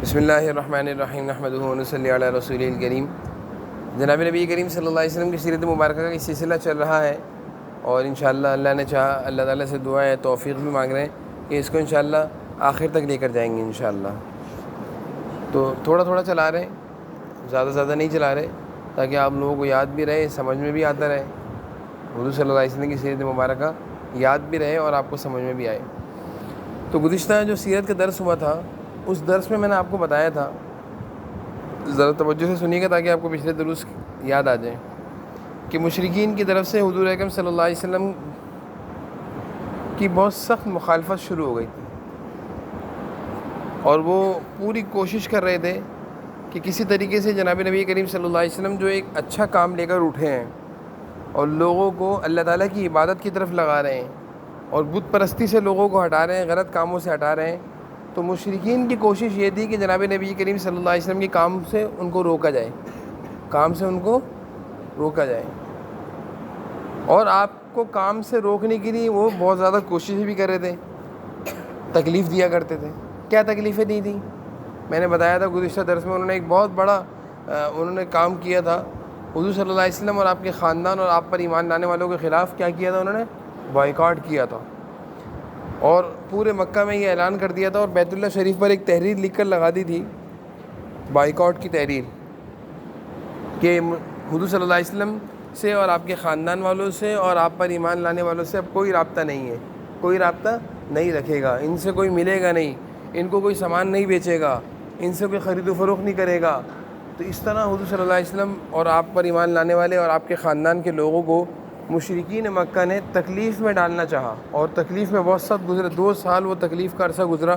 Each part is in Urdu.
بسم اللہ الرحمن الرحیم نحمدہ و نصلی علی رسول الکریم۔ جناب نبی کریم صلی اللہ علیہ وسلم کی سیرت مبارکہ کا سلسلہ چل رہا ہے، اور انشاءاللہ اللہ نے چاہا، اللہ تعالیٰ سے دعا ہے، توفیق بھی مانگ رہے ہیں کہ اس کو انشاءاللہ آخر تک لے کر جائیں گے انشاءاللہ۔ تو تھوڑا تھوڑا چلا رہے ہیں، زیادہ نہیں چلا رہے، تاکہ آپ لوگوں کو یاد بھی رہے، سمجھ میں بھی آتا رہے، حضور صلی اللہ علیہ وسلم کی سیرت مبارکہ یاد بھی رہے اور آپ کو سمجھ میں بھی آئے۔ تو گزشتہ جو سیرت کا درس ہوا تھا، اس درس میں نے آپ کو بتایا تھا، ذرا توجہ سے سنیے گا تاکہ آپ کو پچھلے دروس یاد آ جائیں، کہ مشرکین کی طرف سے حضور اکرم صلی اللہ علیہ وسلم کی بہت سخت مخالفت شروع ہو گئی تھی، اور وہ پوری کوشش کر رہے تھے کہ کسی طریقے سے جناب نبی کریم صلی اللہ علیہ وسلم جو ایک اچھا کام لے کر اٹھے ہیں اور لوگوں کو اللہ تعالیٰ کی عبادت کی طرف لگا رہے ہیں اور بت پرستی سے لوگوں کو ہٹا رہے ہیں، غلط کاموں سے ہٹا رہے ہیں، تو مشرکین کی کوشش یہ تھی کہ جناب نبی کریم صلی اللہ علیہ وسلم کے کام سے ان کو روکا جائے، اور آپ کو کام سے روکنے کے لیے وہ بہت زیادہ کوششیں بھی کر رہے تھے، تکلیف دیا کرتے تھے۔ کیا تکلیفیں دی تھیں؟ میں نے بتایا تھا گزشتہ درس میں، انہوں نے ایک بہت بڑا کام کیا تھا، حضور صلی اللہ علیہ وسلم اور آپ کے خاندان اور آپ پر ایمان لانے والوں کے خلاف کیا کیا تھا؟ انہوں نے بائیکاٹ کیا تھا، اور پورے مکہ میں یہ اعلان کر دیا تھا، اور بیت اللہ شریف پر ایک تحریر لکھ کر لگا دی تھی، بائیکاٹ کی تحریر، کہ حضور صلی اللہ علیہ وسلم سے اور آپ کے خاندان والوں سے اور آپ پر ایمان لانے والوں سے اب کوئی رابطہ نہیں ہے، کوئی رابطہ نہیں رکھے گا، ان سے کوئی ملے گا نہیں، ان کو کوئی سامان نہیں بیچے گا، ان سے کوئی خرید و فروخت نہیں کرے گا۔ تو اس طرح حضور صلی اللہ علیہ وسلم اور آپ پر ایمان لانے والے اور آپ کے خاندان کے لوگوں کو مشرکین مکہ نے تکلیف میں ڈالنا چاہا، اور تکلیف میں بہت سخت گزرے، 2 سال وہ تکلیف کا عرصہ گزرا،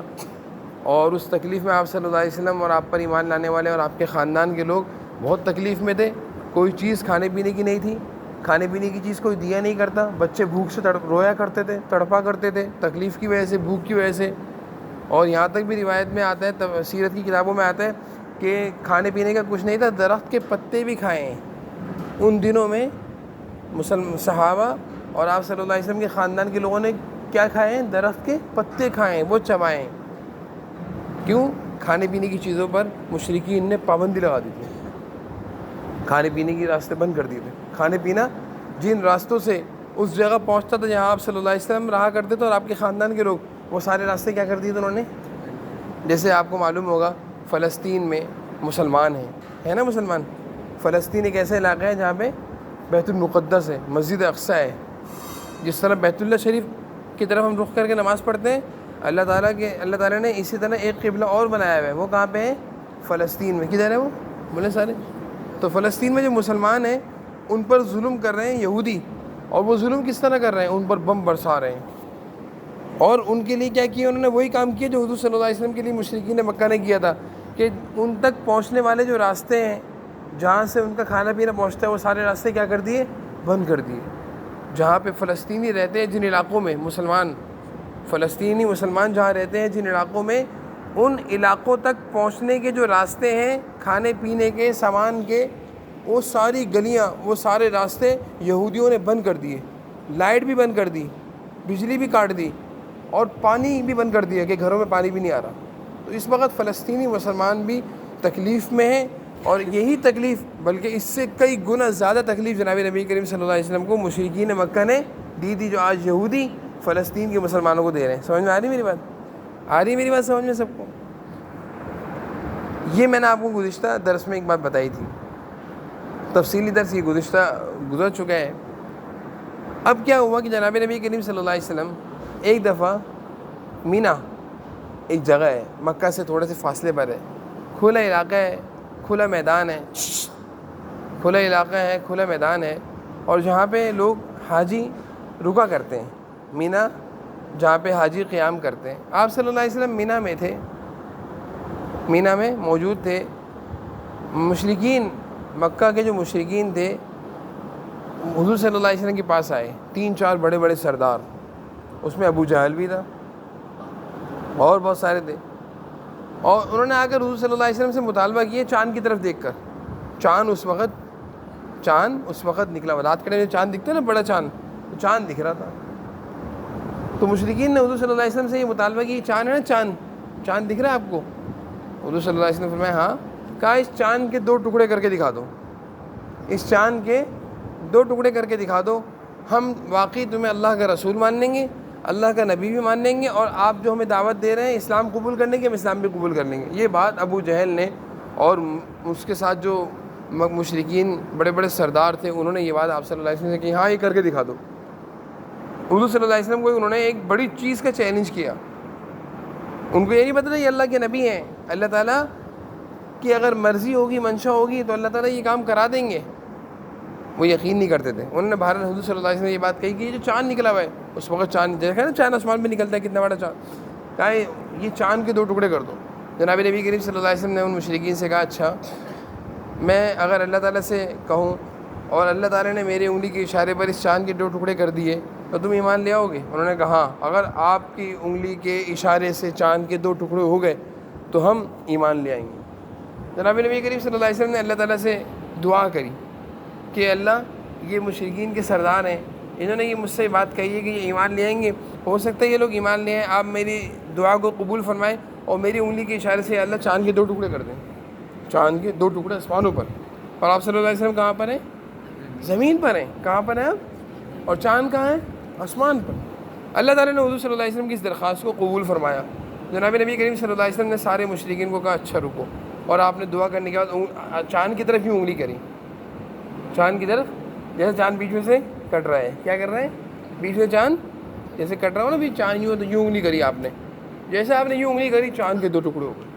اور اس تکلیف میں آپ صلی اللہ علیہ وسلم اور آپ پر ایمان لانے والے اور آپ کے خاندان کے لوگ بہت تکلیف میں تھے۔ کوئی چیز کھانے پینے کی نہیں تھی، کھانے پینے کی چیز کوئی دیا نہیں کرتا، بچے بھوک سے رویا کرتے تھے، تڑپا کرتے تھے تکلیف کی وجہ سے، بھوک کی وجہ سے، اور یہاں تک بھی روایت میں آتا ہے، سیرت کی کتابوں میں آتا ہے کہ کھانے پینے کا کچھ نہیں تھا، درخت کے پتے بھی کھائے ہیں ان دنوں میں صحابہ، اور آپ صلی اللہ علیہ وسلم کے خاندان کے لوگوں نے کیا کھائے ہیں؟ درخت کے پتے کھائے ہیں، وہ چبائے ہیں۔ کیوں؟ کھانے پینے کی چیزوں پر مشرکین نے پابندی لگا دی تھی، کھانے پینے کی راستے بند کر دیے تھے، کھانے پینا جن راستوں سے اس جگہ پہنچتا تھا جہاں آپ صلی اللہ علیہ وسلم رہا کرتے تھے اور آپ کے خاندان کے لوگ، وہ سارے راستے کیا کر دیے تھے انہوں نے؟ جیسے آپ کو معلوم ہوگا فلسطین میں مسلمان ہیں نا، مسلمان، فلسطین ایک ایسا علاقہ ہے جہاں پہ بیت المقدس ہے، مسجد اقصیٰ ہے، جس طرح بیت اللہ شریف کی طرف ہم رخ کر کے نماز پڑھتے ہیں، اللہ تعالیٰ نے اسی طرح ایک قبلہ اور بنایا ہوا ہے، وہ کہاں پہ ہے؟ فلسطین میں۔ کدھر ہے وہ؟ بولے سارے۔ تو فلسطین میں جو مسلمان ہیں ان پر ظلم کر رہے ہیں یہودی، اور وہ ظلم کس طرح کر رہے ہیں؟ ان پر بم برسا رہے ہیں، اور ان کے لیے کیا کیا انہوں نے؟ وہی کام کیا جو حضور صلی اللہ علیہ وسلم کے لیے مشرکین مکہ نے کیا تھا، کہ ان تک پہنچنے والے جو راستے ہیں جہاں سے ان کا کھانا پینا پہنچتا ہے، وہ سارے راستے کیا کر دیے؟ بند کر دیے۔ جہاں پہ فلسطینی رہتے ہیں، جن علاقوں میں فلسطینی مسلمان جہاں رہتے ہیں، جن علاقوں میں، ان علاقوں تک پہنچنے کے جو راستے ہیں کھانے پینے کے سامان کے، وہ ساری گلیاں، وہ سارے راستے یہودیوں نے بند کر دیے، لائٹ بھی بند کر دی، بجلی بھی کاٹ دی، اور پانی بھی بند کر دیا کہ گھروں میں پانی بھی نہیں آ رہا۔ تو اس وقت فلسطینی مسلمان بھی تکلیف میں ہیں، اور یہی تکلیف، بلکہ اس سے کئی گنا زیادہ تکلیف جناب نبی کریم صلی اللہ علیہ وسلم کو مشرکین مکہ نے دی تھی، جو آج یہودی فلسطین کے مسلمانوں کو دے رہے ہیں۔ سمجھ میں آ رہی میری بات؟ آ رہی میری بات سمجھ میں سب کو؟ یہ میں نے آپ کو گزشتہ درس میں ایک بات بتائی تھی، تفصیلی درس یہ گزر چکا ہے۔ اب کیا ہوا کہ جناب نبی کریم صلی اللہ علیہ وسلم ایک دفعہ مینا، ایک جگہ ہے مکہ سے تھوڑے سے فاصلے پر ہے، کھلا علاقہ ہے، کھلا میدان ہے، کھلا علاقہ ہے، کھلا میدان ہے، اور جہاں پہ لوگ حاجی رکا کرتے ہیں، مینا جہاں پہ حاجی قیام کرتے ہیں۔ آپ صلی اللہ علیہ وسلم مینا میں تھے، مینا میں موجود تھے۔ مشرکین مکہ کے جو مشرکین تھے حضور صلی اللہ علیہ وسلم کے پاس آئے، 3-4 بڑے بڑے سردار، اس میں ابو جہل بھی تھا اور بہت سارے تھے، اور انہوں نے آ کر حضور صلی اللہ علیہ وسلم سے مطالبہ کیا چاند کی طرف دیکھ کر۔ چاند اس وقت نکلا ہوا، رات کے ٹائم چاند دکھتا ہے نا، بڑا چاند، تو چاند دکھ رہا تھا۔ تو مشرکین نے حضور صلی اللہ علیہ وسلم سے یہ مطالبہ کیا، چاند ہے نا، چاند دکھ رہا ہے آپ کو؟ حضور صلی اللہ علیہ وسلم نے فرمایا ہاں. کہا اس چاند کے 2 ٹکڑے کر کے دکھا دو, اس چاند کے 2 ٹکڑے کر کے دکھا دو, ہم واقعی تمہیں اللہ کا رسول مان لیں گے, اللہ کا نبی بھی مان لیں گے, اور آپ جو ہمیں دعوت دے رہے ہیں اسلام قبول کرنے کی, ہم اسلام بھی قبول کر لیں گے. یہ بات ابو جہل نے اور اس کے ساتھ جو مشرکین بڑے بڑے سردار تھے, انہوں نے یہ بات آپ صلی اللہ علیہ وسلم سے کی, ہاں یہ کر کے دکھا دو. حضور صلی اللہ علیہ وسلم کو انہوں نے ایک بڑی چیز کا چیلنج کیا. ان کو یہ نہیں پتہ یہ اللہ کے نبی ہیں, اللہ تعالیٰ کی اگر مرضی ہوگی, منشا ہوگی تو اللہ تعالیٰ یہ کام کرا دیں گے. وہ یقین نہیں کرتے تھے. انہوں نے بہرحال حضور صلی اللہ علیہ وسلم نے یہ بات کہی کہ یہ جو چاند نکلا ہوا ہے, اس وقت چاند دیکھا نا, چاند آسمان میں نکلتا ہے, کتنا بڑا چاند, کہا یہ چاند کے 2 ٹکڑے کر دو. جناب نبی کریم صلی اللہ علیہ وسلم نے ان مشرکین سے کہا اچھا میں اگر اللہ تعالیٰ سے کہوں اور اللہ تعالیٰ نے میری انگلی کے اشارے پر اس چاند کے 2 ٹکڑے کر دیے تو تم ایمان لے آؤ گے؟ انہوں نے کہا ہاں, اگر آپ کی انگلی کے اشارے سے چاند کے 2 ٹکڑے ہو گئے تو ہم ایمان لے آئیں گے. جناب نبی کریم صلی اللہ علیہ وسلم نے اللہ تعالیٰ سے دعا کری کہ اللہ یہ مشرکین کے سردار ہیں, انہوں نے یہ مجھ سے بات کہی ہے کہ یہ ایمان لے آئیں گے, ہو سکتا ہے یہ لوگ ایمان لے آئیں, آپ میری دعا کو قبول فرمائیں اور میری انگلی کے اشارے سے اللہ چاند کے 2 ٹکڑے کر دیں, چاند کے 2 ٹکڑے آسمانوں پر. اور آپ صلی اللہ علیہ وسلم کہاں پر ہیں؟ زمین پر ہیں. کہاں پر ہیں آپ؟ اور چاند کہاں ہے؟ آسمان پر. اللہ تعالیٰ نے حضور صلی اللہ علیہ وسلم کی اس درخواست کو قبول فرمایا. جناب نبی کریم صلی اللہ علیہ وسلم نے سارے مشرکین کو کہا اچھا رکو, اور آپ نے دعا کرنے کے بعد چاند کی طرف ہی انگلی کری, چاند کی طرف, جیسے چاند بیچ میں سے کٹ رہا ہے. کیا کر رہا ہے؟ بیچ میں چاند جیسے کٹ رہا ہو نا, بھی چاند یوں تو یوں انگلی کری آپ نے, جیسے آپ نے یوں انگلی کری چاند کے 2 ٹکڑے ہو گئے.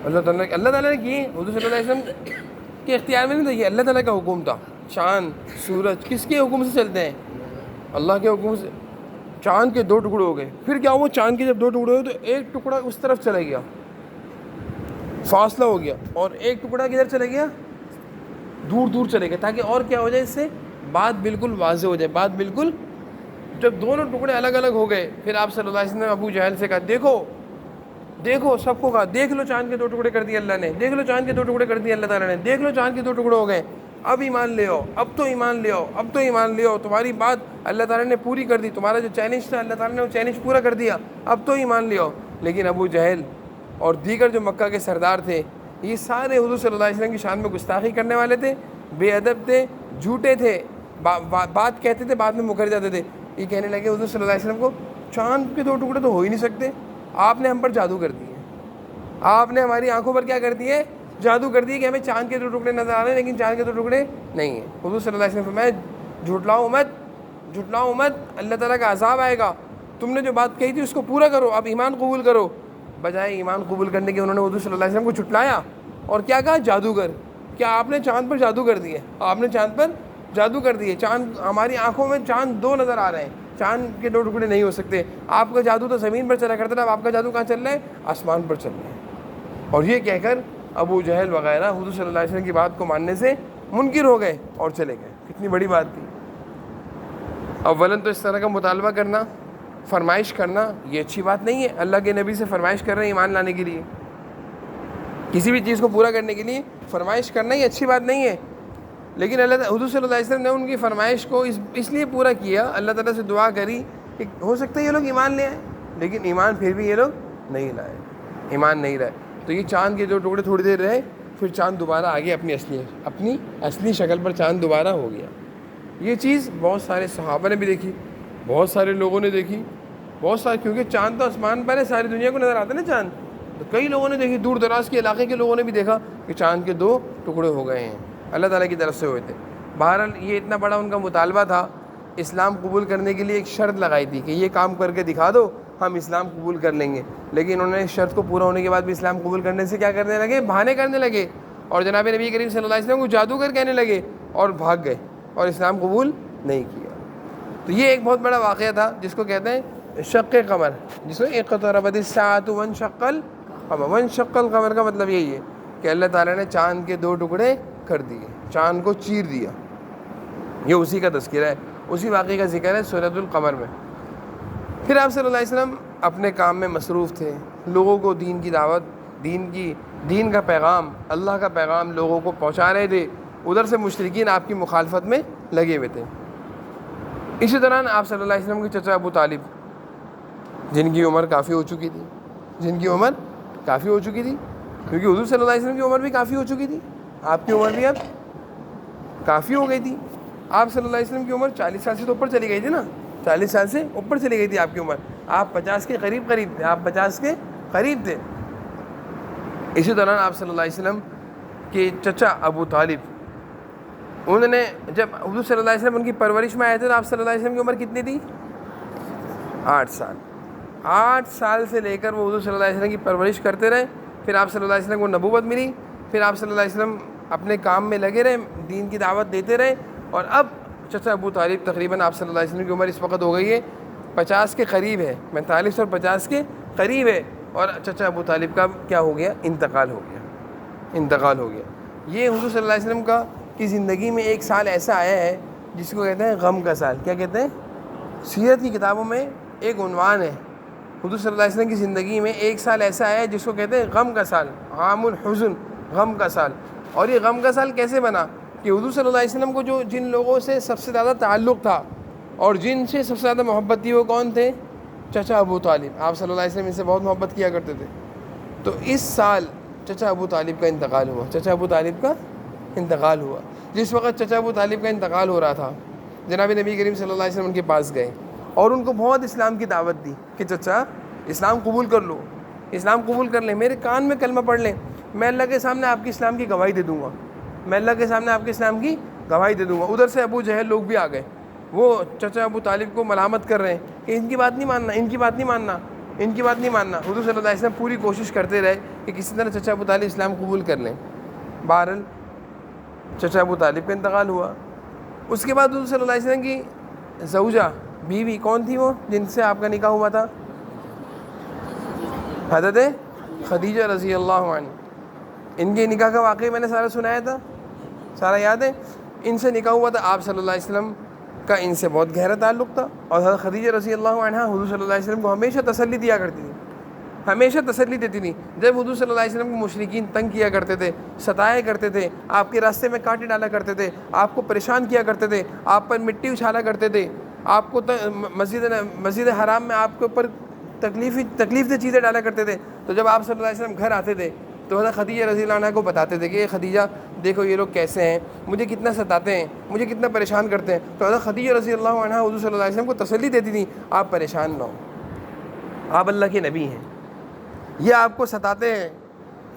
اللہ تعالیٰ نے کی, حضور صلی اللہ علیہ وسلم کے اختیار میں نہیں تھا, یہ اللہ تعالیٰ کا حکم تھا. چاند سورج کس کے حکم سے چلتے ہیں؟ اللہ کے حکم سے. چاند کے 2 ٹکڑے ہو گئے. پھر کیا ہوا؟ چاند کے جب 2 ٹکڑے ہوئے تو ایک ٹکڑا اس طرف چلا گیا, فاصلہ ہو گیا, اور ایک ٹکڑا کدھر چلا گیا؟ دور دور چلے گئے, تاکہ اور کیا ہو جائے, اس سے بات بالکل واضح ہو جائے. بات بالکل, جب دونوں ٹکڑے الگ الگ ہو گئے, پھر آپ صلی اللہ علیہ وسلم نے ابو جہل سے کہا دیکھو دیکھو, سب کو کہا دیکھ لو چاند کے 2 ٹکڑے کر دیے اللہ نے, دیکھ لو چاند کے 2 ٹکڑے کر دیے اللہ تعالیٰ نے, دیکھ لو چاند کے 2 ٹکڑے ہو گئے, اب ایمان لے آؤ, اب تو ایمان لے آؤ, اب تو ایمان لے آؤ, تمہاری بات اللہ تعالیٰ نے پوری کر دی, تمہارا جو چیلنج تھا اللہ تعالیٰ نے وہ چیلنج پورا کر دیا, اب تو ایمان لے آؤ. لیکن ابو جہل اور دیگر جو مکہ کے سردار تھے, یہ سارے حضور صلی اللہ علیہ وسلم کی شان میں گستاخی کرنے والے تھے, بے ادب تھے, جھوٹے تھے, بات کہتے تھے بعد میں مکر جاتے تھے. یہ کہنے لگے حضور صلی اللہ علیہ وسلم کو چاند کے 2 ٹکڑے تو ہو ہی نہیں سکتے, آپ نے ہم پر جادو کر دیے, آپ نے ہماری آنکھوں پر کیا کر دیے؟ جادو کر دیے کہ ہمیں چاند کے 2 ٹکڑے نظر آ رہے ہیں لیکن چاند کے 2 ٹکڑے نہیں ہیں. حضور صلی اللہ علیہ وسلم فرمایا جھٹلاؤ مت, جھٹلاؤ مت, اللہ تعالیٰ کا عذاب آئے گا, تم نے جو بات کہی تھی اس کو پورا کرو, اب ایمان قبول کرو. بجائے ایمان قبول کرنے کے انہوں نے حضور صلی اللہ علیہ وسلم کو جھٹلایا اور کیا کہا؟ جادوگر. کیا آپ نے چاند پر جادو کر دیے؟ آپ نے چاند پر جادو کر دیے, چاند ہماری آنکھوں میں چاند 2 نظر آ رہے ہیں, چاند کے 2 ٹکڑے نہیں ہو سکتے. آپ کا جادو تو زمین پر چلا کرتا تھا, اب آپ کا جادو کہاں چل رہا ہے؟ آسمان پر چل رہا ہے. اور یہ کہہ کر ابو جہل وغیرہ حضور صلی اللہ علیہ وسلم کی بات کو ماننے سے منکر ہو گئے اور چلے گئے. کتنی بڑی بات تھی. اولاً تو اس طرح کا مطالبہ کرنا, فرمائش کرنا, یہ اچھی بات نہیں ہے. اللہ کے نبی سے فرمائش کر رہے ہیں ایمان لانے کے لیے, کسی بھی چیز کو پورا کرنے کے لیے فرمائش کرنا یہ اچھی بات نہیں ہے. لیکن حضور صلی اللہ علیہ وسلم نے ان کی فرمائش کو اس لیے پورا کیا, اللہ تعالیٰ سے دعا کری کہ ہو سکتا ہے یہ لوگ ایمان لے آئیں, لیکن ایمان پھر بھی یہ لوگ نہیں لائے, ایمان نہیں لائے. تو یہ چاند کے 2 ٹکڑے تھوڑی دیر رہے, پھر چاند دوبارہ آ گیا اپنی اصلی شکل پر, چاند دوبارہ ہو گیا. یہ چیز بہت سارے صحابہ نے بھی دیکھی, بہت سارے لوگوں نے دیکھی, بہت سارے, کیونکہ چاند تو آسمان پر ہے, ساری دنیا کو نظر آتا ہے نا چاند, تو کئی لوگوں نے دیکھی, دور دراز کے علاقے کے لوگوں نے بھی دیکھا کہ چاند کے 2 ٹکڑے ہو گئے ہیں, اللہ تعالیٰ کی طرف سے ہوئے تھے. بہرحال یہ اتنا بڑا ان کا مطالبہ تھا, اسلام قبول کرنے کے لیے ایک شرط لگائی تھی کہ یہ کام کر کے دکھا دو, ہم اسلام قبول کر لیں گے. لیکن انہوں نے اس شرط کو پورا ہونے کے بعد بھی اسلام قبول کرنے سے کیا کرنے لگے؟ بہانے کرنے لگے, اور جناب نبی کریم صلی اللہ علیہ وسلم کو جادوگر کہنے لگے اور بھاگ گئے اور اسلام قبول نہیں کیا. تو یہ ایک بہت بڑا واقعہ تھا جس کو کہتے ہیں شق قمر, جس میں اقتربت الساعۃ وانشق القمر. وانشق القمر کا مطلب یہی ہے کہ اللہ تعالیٰ نے چاند کے 2 ٹکڑے کر دیے, چاند کو چیر دیا. یہ اسی کا تذکرہ ہے, اسی واقعے کا ذکر ہے سورۃ القمر میں. پھر آپ صلی اللہ علیہ وسلم اپنے کام میں مصروف تھے, لوگوں کو دین کی دعوت, دین کا پیغام, اللہ کا پیغام لوگوں کو پہنچا رہے تھے. ادھر سے مشرکین آپ کی مخالفت میں لگے ہوئے تھے. اسی دوران آپ صلی اللہ علیہ وسلم کے چچا ابو طالب, جن کی عمر کافی ہو چکی تھی, کیونکہ حضور صلی اللہ علیہ وسلم کی عمر بھی کافی ہو چکی تھی، آپ کی عمر بھی اب کافی ہو گئی تھی. آپ صلی اللہ علیہ وسلم کی عمر 40 سال سے تو اوپر چلی گئی تھی نا، 40 سال سے اوپر چلی گئی تھی آپ کی عمر. آپ 50 کے قریب تھے، آپ 50 کے قریب تھے. اسی دوران آپ صلی اللہ علیہ وسلم کے چچا ابو طالب، انہوں نے جب حضور صلی اللہ علیہ وسلم ان کی پرورش میں آئے تھے تو آپ صلی اللہ علیہ وسلم کی عمر کتنی تھی؟ 8 سال. 8 سال سے لے کر وہ حضور صلی اللہ علیہ وسلم کی پرورش کرتے رہے. پھر آپ صلی اللہ علیہ وسلم کو نبوت ملی. پھر آپ صلی اللہ علیہ وسلم اپنے کام میں لگے رہے، دین کی دعوت دیتے رہے. اور اب چچا ابو طالب تقریباً آپ صلی اللہ علیہ وسلم کی عمر اس وقت ہو گئی ہے 50 کے قریب ہے، 45 اور 50 کے قریب ہے. اور چچا ابو طالب کا کیا ہو گیا؟ انتقال ہو گیا. یہ حضور صلی اللہ علیہ وسلم کی زندگی میں ایک سال ایسا آیا ہے جس کو کہتے ہیں غم کا سال. کیا کہتے ہیں؟ سیرت کی کتابوں میں ایک عنوان ہے، حضور صلی اللہ علیہ وسلم کی زندگی میں ایک سال ایسا آیا ہے جس کو کہتے ہیں غم کا سال، عام الحزن، غم کا سال. اور یہ غم کا سال کیسے بنا؟ کہ حضور صلی اللہ علیہ وسلم کو جن لوگوں سے سب سے زیادہ تعلق تھا اور جن سے سب سے زیادہ محبت تھی وہ کون تھے؟ چچا ابو طالب. آپ صلی اللہ علیہ وسلم ان سے بہت محبت کیا کرتے تھے. تو اس سال چچا ابو طالب کا انتقال ہوا. جس وقت چچا ابو طالب کا انتقال ہو رہا تھا، جناب نبی کریم صلی اللہ علیہ وسلم ان کے پاس گئے اور ان کو بہت اسلام کی دعوت دی کہ چچا اسلام قبول کر لو، اسلام قبول کر لیں، میرے کان میں کلمہ پڑھ لیں، میں اللہ کے سامنے آپ کی اسلام کی گواہی دے دوں گا، میں اللہ کے سامنے آپ کے اسلام کی گواہی دے دوں گا. ادھر سے ابو جہل لوگ بھی آ گئے، وہ چچا ابو طالب کو ملامت کر رہے ہیں کہ ان کی بات نہیں ماننا. حضور صلی اللہ علیہ وسلم پوری کوشش کرتے رہے کہ کسی طرح چچا ابو طالب اسلام قبول کر لیں. بہرحال چچا ابو طالب کا انتقال ہوا. اس کے بعد حضور صلی اللہ علیہ وسلم کی زوجہ، بیوی کون تھی وہ جن سے آپ کا نکاح ہوا تھا؟ حضرت خدیجہ رضی اللہ عنہ. ان کے نکاح کا واقعہ میں نے سارا سنایا تھا، سارا یاد ہے. ان سے نکاح ہوا تھا. آپ صلی اللہ علیہ وسلم کا ان سے بہت گہرا تعلق تھا اور حضرت خدیجہ رضی اللہ عنہ حضور صلی اللہ علیہ وسلم کو ہمیشہ تسلی دیا کرتی تھی، ہمیشہ تسلی دیتی تھی. جب حضور صلی اللہ علیہ وسلم کو مشرکین تنگ کیا کرتے تھے، ستایا کرتے تھے، آپ کے راستے میں کانٹے ڈالا کرتے تھے، آپ کو پریشان کیا کرتے تھے، آپ پر مٹی اچھالا کرتے تھے، آپ کو مسجد حرام میں آپ کے اوپر تکلیف دہ چیزیں ڈالا کرتے تھے، تو جب آپ صلی اللہ علیہ وسلم گھر آتے تھے تو حضرت خدیجہ رضی اللہ عنہ کو بتاتے تھے کہ خدیجہ دیکھو یہ لوگ کیسے ہیں، مجھے کتنا ستاتے ہیں، مجھے کتنا پریشان کرتے ہیں. تو حضرت خدیجہ رضی اللہ عنہ حضور صلی اللہ علیہ وسلم کو تسلی دیتی تھی، آپ پریشان نہ ہو، آپ اللہ کے نبی ہیں، یہ آپ کو ستاتے ہیں،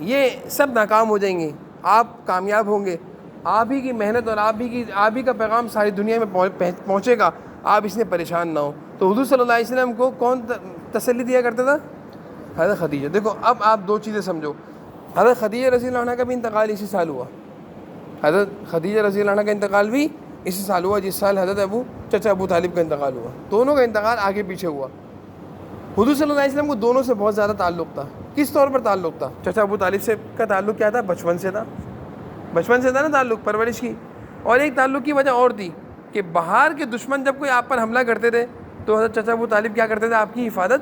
یہ سب ناکام ہو جائیں گے، آپ کامیاب ہوں گے، آپ ہی کی محنت اور آپ ہی کا پیغام ساری دنیا میں پہنچے گا، آپ اس میں پریشان نہ ہو. تو حضور صلی اللہ علیہ وسلم کو کون تسلی دیا کرتا تھا؟ حضرت خدیجہ. دیکھو اب آپ دو چیزیں سمجھو، حضرت خدیجہ رضی اللہ عنہ کا بھی انتقال اسی سال ہوا، حضرت خدیجہ رضی اللہ عنہ کا انتقال بھی اسی سال ہوا جس سال حضرت چچا ابو طالب کا انتقال ہوا. دونوں کا انتقال آگے پیچھے ہوا. حضور صلی اللہ علیہ وسلم کو دونوں سے بہت زیادہ تعلق تھا. کس طور پر تعلق تھا؟ چچا ابو طالب سے کا تعلق کیا تھا؟ بچپن سے تھا نا تعلق، پرورش کی. اور ایک تعلق کی وجہ اور تھی کہ باہر کے دشمن جب کوئی آپ پر حملہ کرتے تھے تو حضرت چچا ابو طالب کیا کرتے تھے؟ آپ کی حفاظت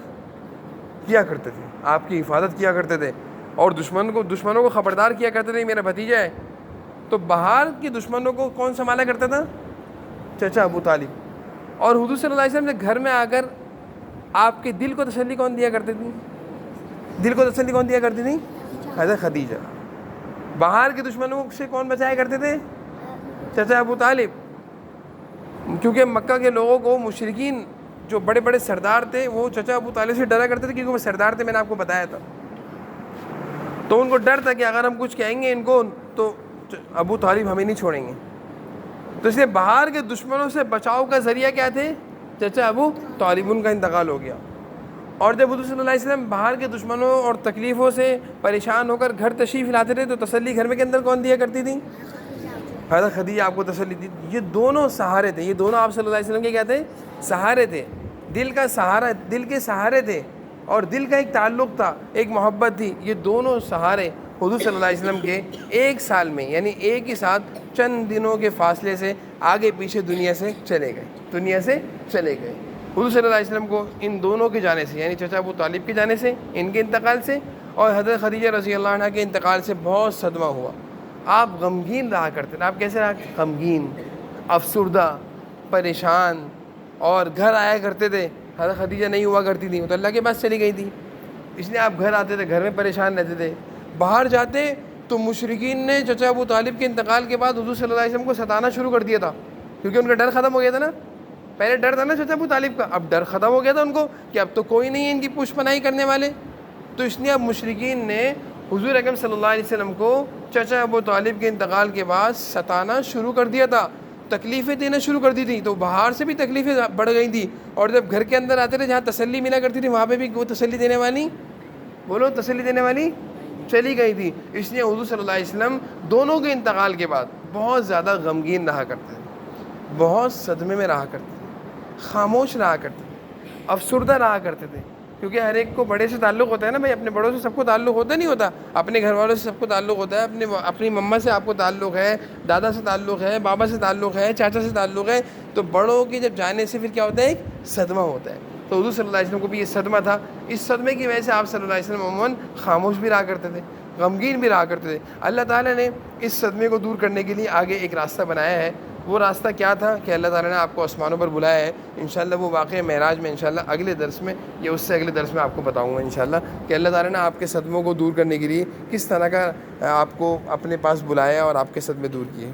کیا کرتے تھے اور دشمنوں کو خبردار کیا کرتے تھے میرا بھتیجا ہے. تو باہر کے دشمنوں کو کون سنبھالا کرتا تھا؟ چچا ابو طالب. اور حضور صلی اللہ علیہ وسلم نے گھر میں آ کر آپ کے دل کو تسلی کون دیا کرتی تھی؟ حضرت خدیجہ. باہر کے دشمنوں سے کون بچایا کرتے تھے؟ چچا ابو طالب. کیونکہ مکہ کے لوگوں کو مشرکین جو بڑے بڑے سردار تھے وہ چچا ابو طالب سے ڈرا کرتے تھے، کیونکہ وہ سردار تھے، میں نے آپ کو بتایا تھا. تو ان کو ڈر تھا کہ اگر ہم کچھ کہیں گے ان کو تو ابو طالب ہمیں نہیں چھوڑیں گے. تو اس لیے باہر کے دشمنوں سے بچاؤ کا ذریعہ کیا تھے؟ چچا ابو طالب. ان کا انتقال ہو گیا. اور جب حضور صلی اللہ علیہ وسلم باہر کے دشمنوں اور تکلیفوں سے پریشان ہو کر گھر تشریف لاتے تھے تو تسلی گھر میں کے اندر کون دیا کرتی تھی؟ حضرت خدیجہ آپ کو تسلی دی. یہ دونوں سہارے تھے، یہ دونوں آپ صلی اللہ علیہ وسلم کے کیا تھے؟ سہارے تھے. دل کے سہارے تھے اور دل کا ایک تعلق تھا، ایک محبت تھی. یہ دونوں سہارے حضور صلی اللہ علیہ وسلم کے ایک سال میں، یعنی ایک ہی ساتھ چند دنوں کے فاصلے سے آگے پیچھے دنیا سے چلے گئے. حضور صلی اللہ علیہ وسلم کو ان دونوں کے جانے سے، یعنی چچا ابو طالب کے جانے سے، ان کے انتقال سے، اور حضرت خدیجہ رضی اللہ عنہ کے انتقال سے بہت صدمہ ہوا. آپ غمگین رہا کرتے تھے. آپ کیسے رہا؟ غمگین، افسردہ، پریشان. اور گھر آیا کرتے تھے، حضرت خدیجہ نہیں ہوا کرتی تھی، وہ تو اللہ کے پاس چلی گئی تھی، اس لیے آپ گھر آتے تھے، گھر میں پریشان رہتے تھے. باہر جاتے تو مشرکین نے چچا ابو طالب کے انتقال کے بعد حضور صلی اللہ علیہ وسلم کو ستانا شروع کر دیا تھا، کیونکہ ان کا ڈر ختم ہو گیا تھا نا. پہلے ڈر تھا نا چچا ابو طالب کا، اب ڈر ختم ہو گیا تھا ان کو کہ اب تو کوئی نہیں ہے ان کی پوچھ پناہی کرنے والے. تو اس لیے اب مشرکین نے حضور اکرم صلی اللہ علیہ وسلم کو چچا ابو طالب کے انتقال کے بعد ستانا شروع کر دیا تھا، تکلیفیں دینا شروع کر دی تھی. تو باہر سے بھی تکلیفیں بڑھ گئی تھیں، اور جب گھر کے اندر آتے تھے جہاں تسلی ملا کرتی تھی وہاں پہ بھی وہ تسلی دینے والی، بولو تسلی دینے والی چلی گئی تھی. اس لیے حضور صلی اللہ علیہ وسلم دونوں کے انتقال کے بعد بہت زیادہ غمگین رہا کرتے تھے، بہت صدمے میں رہا کرتے تھے، خاموش رہا کرتے تھے، افسردہ رہا کرتے تھے. کیونکہ ہر ایک کو بڑے سے تعلق ہوتا ہے نا بھائی، اپنے بڑوں سے سب کو تعلق ہوتا نہیں ہوتا، اپنے گھر والوں سے سب کو تعلق ہوتا ہے، اپنی مما سے آپ کو تعلق ہے، دادا سے تعلق ہے، بابا سے تعلق ہے، چاچا سے تعلق ہے. تو بڑوں کے جب جانے سے پھر کیا ہوتا ہے، ایک صدمہ ہوتا ہے. تو حضور صلی اللہ علیہ وسلم کو بھی یہ صدمہ تھا. اس صدمے کی وجہ سے آپ صلی اللہ علیہ وسلم عموماً خاموش بھی رہا کرتے تھے، غمگین بھی رہا کرتے تھے. اللہ تعالیٰ نے اس صدمے کو دور کرنے کے لیے آگے ایک راستہ بنایا ہے. وہ راستہ کیا تھا کہ اللہ تعالیٰ نے آپ کو آسمانوں پر بلایا ہے. انشاءاللہ وہ واقعہ معراج میں انشاءاللہ اگلے درس میں یا اس سے اگلے درس میں آپ کو بتاؤں گا انشاءاللہ کہ اللہ تعالیٰ نے آپ کے صدموں کو دور کرنے کے لیے کس طرح کا آپ کو اپنے پاس بلایا اور آپ کے صدمے دور کیے.